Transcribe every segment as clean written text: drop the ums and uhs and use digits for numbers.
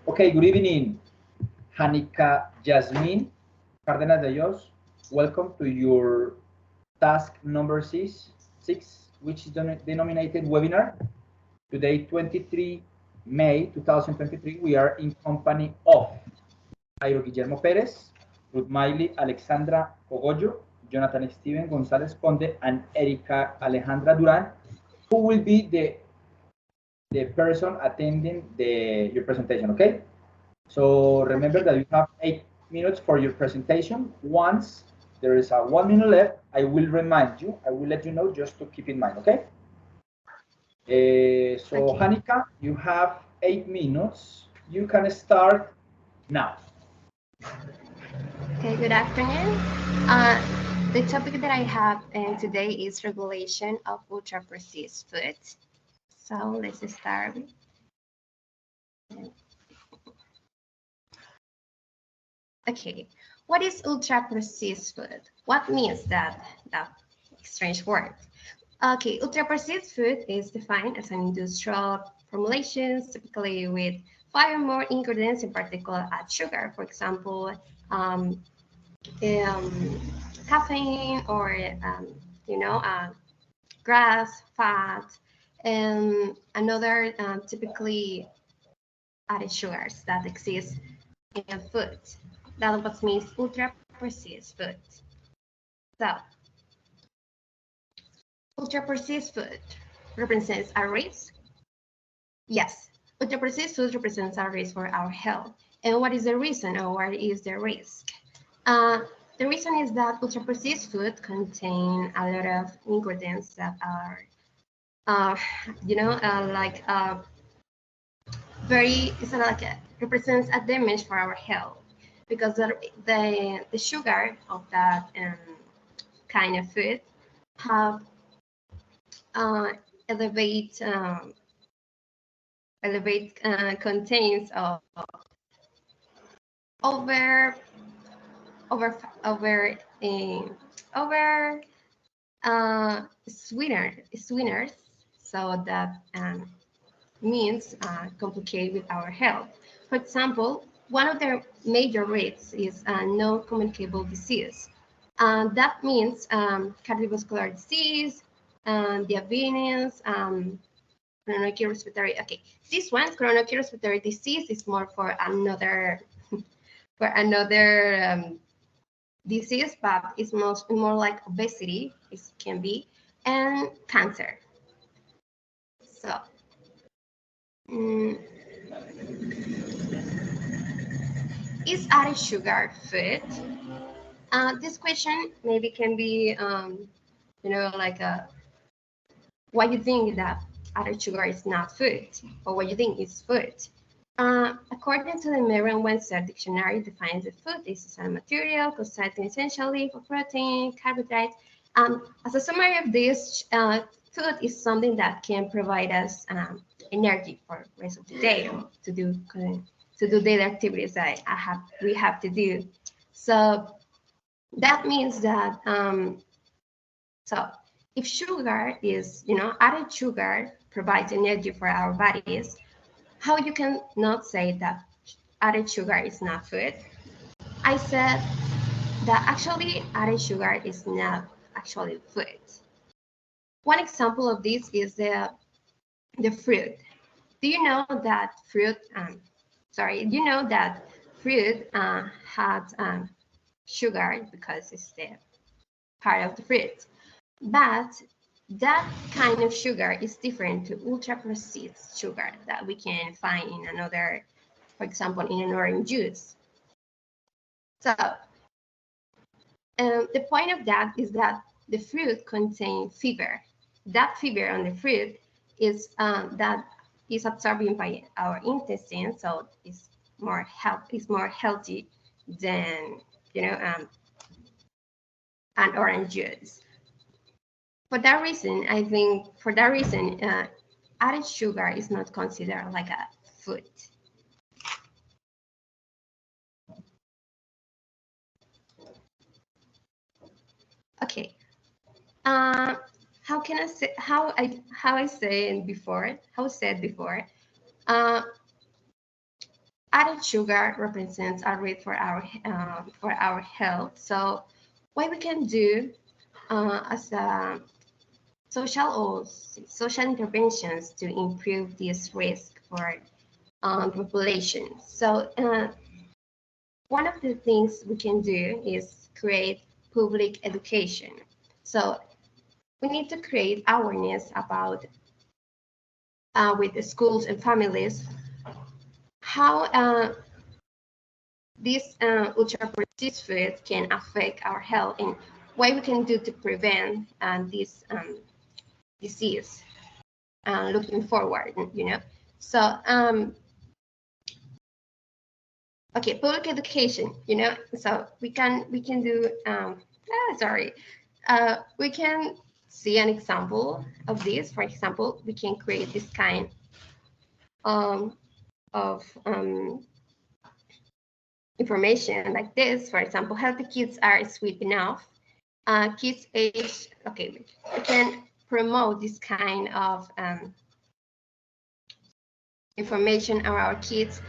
Okay, good evening, Janika, Jazmín, Cárdenas de ellos. Welcome to your task number six, which is denominated webinar. Today, 23 May 2023, we are in company of Jairo Guillermo Pérez, Ruth Miley, Alexandra Cogollo, Jonathan Steven González Conde, and Erika Alejandra Duran, who will be the person attending your presentation, okay? So remember that you have 8 minutes for your presentation. Once there is a 1 minute left, I will remind you, I will let you know just to keep in mind, okay? So okay. Janika, you have 8 minutes. You can start now. Okay, good afternoon. The topic that I have today is regulation of ultra-processed foods. So let's start. Okay, what is ultra-processed food? What means that strange word? Okay, ultra-processed food is defined as an industrial formulations, typically with 5 or more ingredients, in particular add sugar. For example, caffeine or grass, fat, and another typically added sugars that exist in food. That what means ultra-processed food. So, ultra-processed food represents a risk. Yes, ultra-processed food represents a risk for our health. And what is the reason, or what is the risk? The reason is that ultra-processed food contain a lot of ingredients that are, represents a damage for our health, because the sugar of that kind of food have elevate contains of over sweeteners, so that means complicate with our health. For example, one of the major risks is non-communicable disease. That means cardiovascular disease, diabetes, coronary respiratory. Okay, this one, coronary respiratory disease, is more for another disease, but it's more like obesity. It can be, and cancer. So. Is added sugar food? This question maybe can be, why you think that added sugar is not food, or what you think is food. According to the Merriam-Webster dictionary, defines the food is a material consisting essentially of protein, carbohydrates. As a summary of this, food is something that can provide us energy for the rest of the day, or to do daily activities that we have to do. So that means that so if sugar is, added sugar provides energy for our bodies, how you can not say that added sugar is not food? I said that actually added sugar is not actually food. One example of this is the fruit. Do you know that fruit? Fruit has sugar because it's the part of the fruit, but that kind of sugar is different to ultra-processed sugar that we can find in another, for example, in an orange juice. So the point of that is that the fruit contains fiber. That fiber on the fruit is that is absorbed by our intestine, so it's more healthy than an orange juice. For that reason, I think added sugar is not considered like a food. Okay. How can I say how I said before? added sugar represents a risk for our health. So what we can do as a social interventions to improve this risk for the population. So one of the things we can do is create public education. So we need to create awareness about with the schools and families how this ultra-processed food can affect our health and what we can do to prevent this disease looking forward, you know. So okay, public education, you know, so we can do we can see an example of this. For example, we can create this kind of information like this. For example, healthy kids are sweet enough. Kids age, okay, we can promote this kind of information around our kids,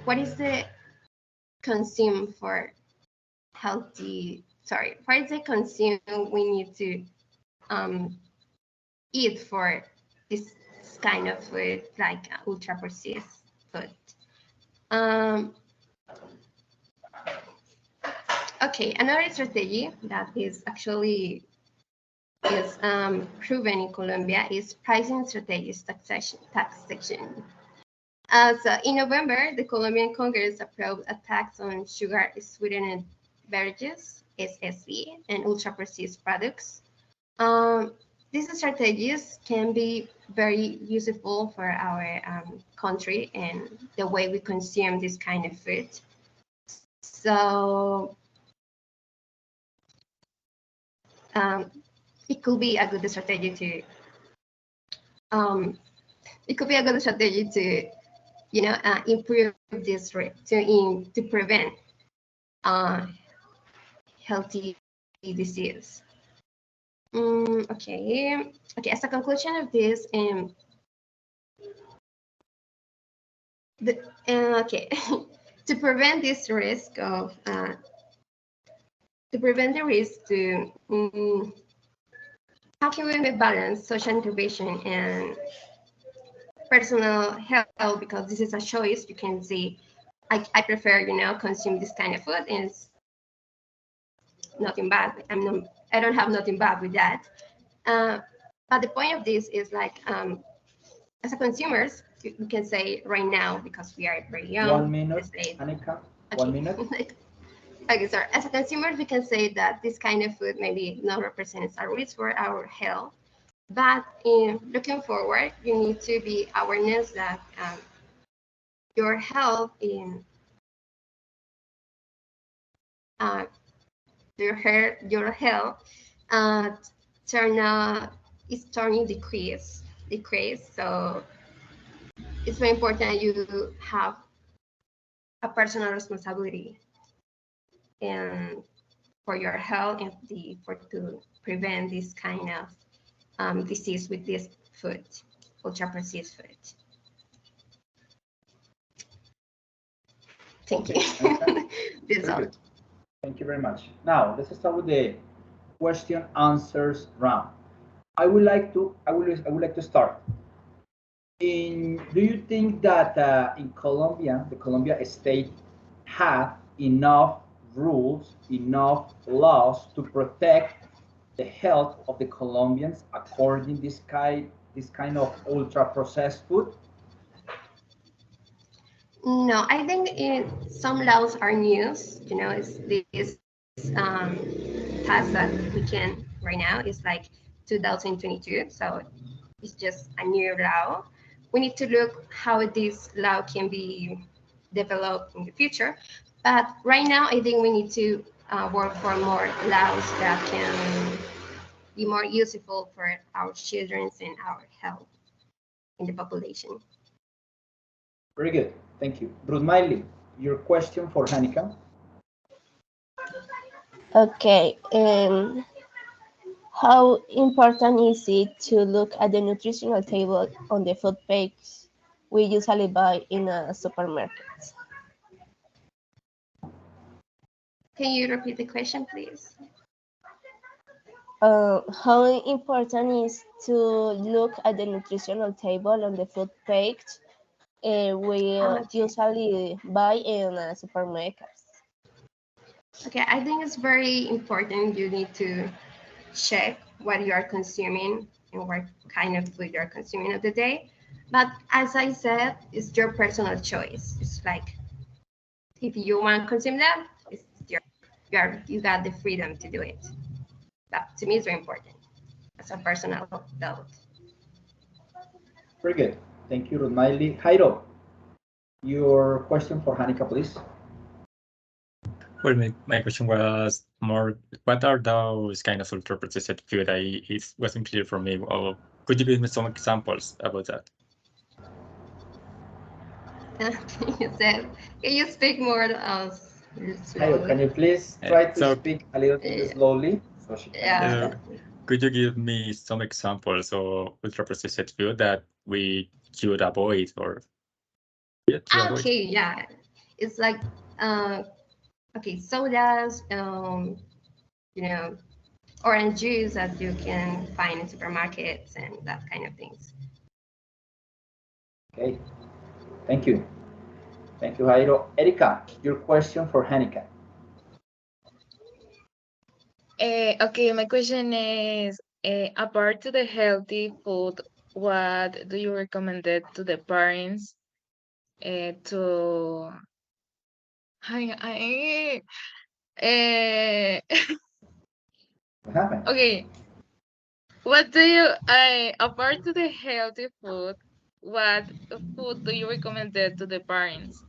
what is the consume for healthy, what is the consume we need to eat for this kind of food, like ultra processed food. Okay, another strategy that is actually proven in Colombia is pricing strategies taxation. So in November, the Colombian Congress approved a tax on sugar sweetened beverages, SSB, and ultra processed products. These strategies can be very useful for our country and the way we consume this kind of food. So it could be a good strategy to you know, improve this rate to prevent healthy disease. Okay. As a conclusion of this, to prevent this risk of how can we balance social intervention and personal health, because this is a choice. You can see, I prefer, you know, consume this kind of food, and it's nothing bad. I don't have nothing bad with that. But the point of this is like, as a consumers, we can say right now, because we are very young. 1 minute, Janika. Okay. 1 minute. Okay, sorry. As a consumer, we can say that this kind of food maybe not represents a risk for our health. But in looking forward, you need to be awareness that your health in your health is turning decrease. So it's very important you have a personal responsibility and for your health and to prevent this kind of disease with this food, ultra processed food. Thank you. This all. Thank you very much. Now let's start with the question answers round. I would like to start. Do you think that in Colombia, the Colombia state have enough rules, enough laws to protect the health of the Colombians according this kind of ultra processed food? No, I think some laws are new. You know, it's this task that we can right now is like 2022, so it's just a new law. We need to look how this law can be developed in the future. But right now, I think we need to work for more laws that can be more useful for our children and our health in the population. Very good, thank you. Ruth Miley, your question for Janika. Okay, how important is it to look at the nutritional table on the food packets we usually buy in a supermarket. Can you repeat the question, please? How important is to look at the nutritional table on the food page we usually buy in supermarkets? Okay, I think it's very important. You need to check what you are consuming and what kind of food you're consuming of the day. But as I said, it's your personal choice. It's like if you want to consume that, it's you got the freedom to do it. That to me is very important as a personal thought. Very good. Thank you, Rosmiley. Jairo, your question for Janika, please. Well, my question was more, what are those kind of ultra-processed food? It wasn't clear for me. Or could you give me some examples about that? Can you speak more Jairo, can you please try to speak a little bit slowly so she can understand? Could you give me some examples of ultra-processed food that we should avoid or? Okay, yeah, it's like okay, sodas, you know, orange juice that you can find in supermarkets and that kind of things. Okay, thank you. Thank you, Jairo. Erika, your question for Janika. Okay, my question is, apart to the healthy food, what do you recommend to the parents to? What happened? Okay, what do you? Apart to the healthy food, what food do you recommend to the parents?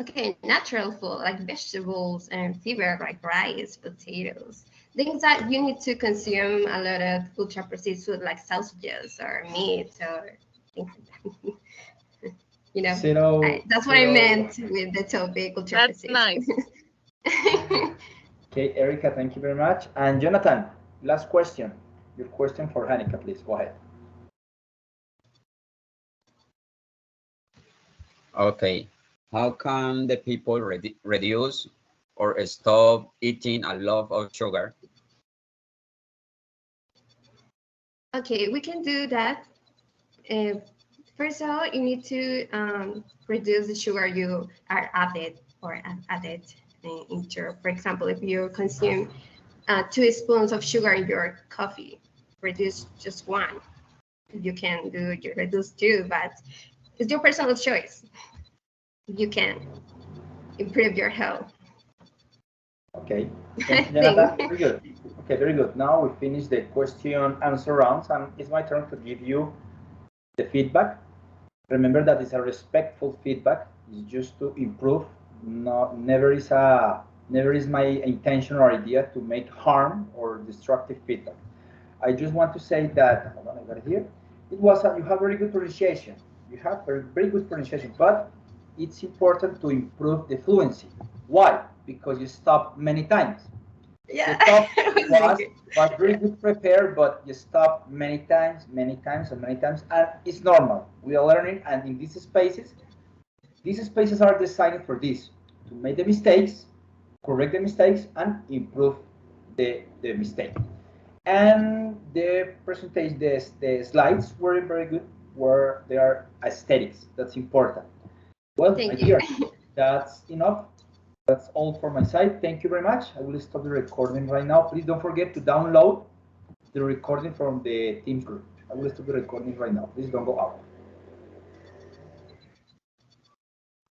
Okay, natural food like vegetables and fiber like rice, potatoes, things that you need to consume a lot of ultra processed food like sausages or meat or things like that. You know, that's what I meant with the topic ultra processed. That's nice. Okay, Erika, thank you very much. And Jonathan, last question. Your question for Janika, please go ahead. Okay. How can the people reduce or stop eating a lot of sugar? Okay, we can do that. First of all, you need to reduce the sugar you are added into. For example, if you consume 2 spoons of sugar in your coffee, reduce just 1. You can reduce 2, but it's your personal choice. You can improve your health. Okay, thank you, Jonathan. Very good. Okay, very good. Now we finish the question answer rounds, and it's my turn to give you the feedback. Remember that it's a respectful feedback. It's just to improve. Never is my intention or idea to make harm or destructive feedback. I just want to say that, hold on, I got it here. You have very good pronunciation. You have very good pronunciation, but it's important to improve the fluency. Why? Because you stop many times. Yeah. The talk was very good prepared, but you stop many times, and it's normal. We are learning, and in these spaces are designed for this, to make the mistakes, correct the mistakes, and improve the mistake. And the presentation, the slides were very good, where they are aesthetics. That's important. Well, my dear, that's enough. That's all for my side. Thank you very much. I will stop the recording right now. Please don't forget to download the recording from the Teams group. I will stop the recording right now. Please don't go out.